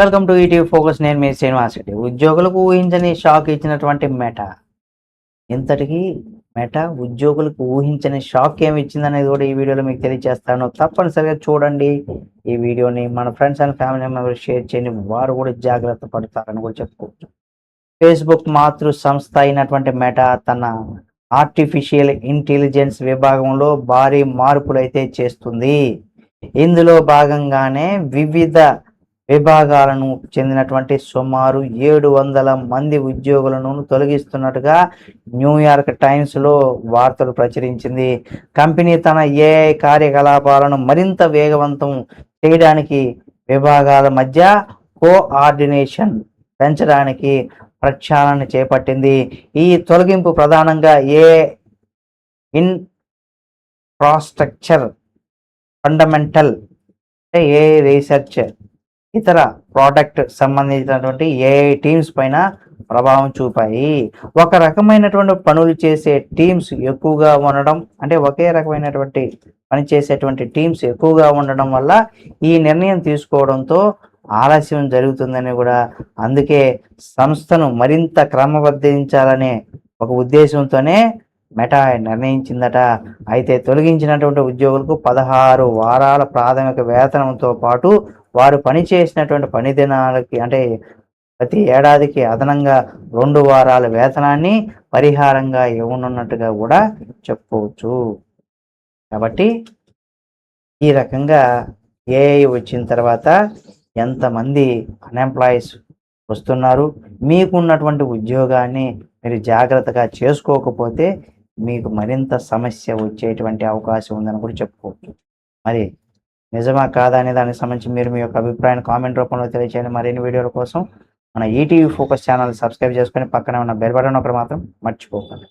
Welcome to ETV focus. నేను మీ శ్రీనివాస్ రెడ్డి. ఉద్యోగులకు ఊహించని షాక్ ఇచ్చినటువంటి మెటా. ఇంతటికి మెటా ఉద్యోగులకు ఊహించని షాక్ ఏమి ఇచ్చిందనేది కూడా ఈ వీడియోలో మీకు తెలియజేస్తాను. తప్పనిసరిగా చూడండి ఈ వీడియోని. మన friends and family members share చేయండి, వారు కూడా జాగ్రత్త పడతారని కూడా చెప్పుకోవచ్చు. ఫేస్బుక్ మాతృ సంస్థ అయినటువంటి మెటా తన ఆర్టిఫిషియల్ ఇంటెలిజెన్స్ విభాగంలో భారీ మార్పులైతే చేస్తుంది. ఇందులో భాగంగానే వివిధ విభాగాలను చెందినటువంటి సుమారు 700 మంది ఉద్యోగులను తొలగిస్తున్నట్టుగా న్యూయార్క్ టైమ్స్లో వార్తలు ప్రచురించింది. కంపెనీ తన ఏఐ కార్యకలాపాలను మరింత వేగవంతం చేయడానికి విభాగాల మధ్య కోఆర్డినేషన్ పెంచడానికి ప్రక్షాళన చేపట్టింది. ఈ తొలగింపు ప్రధానంగా ఇన్ఫ్రాస్ట్రక్చర్, ఫండమెంటల్, ఏఐ రీసెర్చ్, ఇతర ప్రోడక్ట్ సంబంధించినటువంటి ఏఐ టీమ్స్ పైన ప్రభావం చూపాయి. ఒక రకమైనటువంటి పనులు చేసే టీమ్స్ ఎక్కువగా ఉండడం, అంటే ఒకే రకమైనటువంటి పని చేసేటువంటి టీమ్స్ ఎక్కువగా ఉండడం వల్ల ఈ నిర్ణయం తీసుకోవడంతో ఆలస్యం జరుగుతుందని కూడా, అందుకే సంస్థను మరింత క్రమబద్ధీకరించాలనే ఒక ఉద్దేశంతోనే మెటా నిర్ణయించిందట. అయితే తొలగించినటువంటి ఉద్యోగులకు 16 వారాల ప్రాథమిక వేతనంతో పాటు వారు పనిచేసినటువంటి పని దినాలకి, అంటే ప్రతి ఏడాదికి అదనంగా 2 వారాల వేతనాన్ని పరిహారంగా ఇవ్వనున్నట్టుగా కూడా చెప్పుకోవచ్చు. కాబట్టి ఈ రకంగా ఏఐ వచ్చిన తర్వాత ఎంతమంది అన్ఎంప్లాయీస్ వస్తున్నారు, మీకున్నటువంటి ఉద్యోగాన్ని మీరు జాగ్రత్తగా చేసుకోకపోతే మీకు మరింత సమస్య వచ్చేటువంటి అవకాశం ఉందని కూడా చెప్పుకోవచ్చు. మరి నిజమా కాదా అనే దానికి సంబంధించి మీరు మీ యొక్క అభిప్రాయాన్ని కామెంట్ రూపంలో తెలియచేయండి. మరిన్ని వీడియోల కోసం మన ఈటీవీ ఫోకస్ ఛానల్ సబ్స్క్రైబ్ చేసుకొని పక్కనే ఉన్న బెల్ బటన్ ఒకటి మాత్రం మర్చిపోకండి.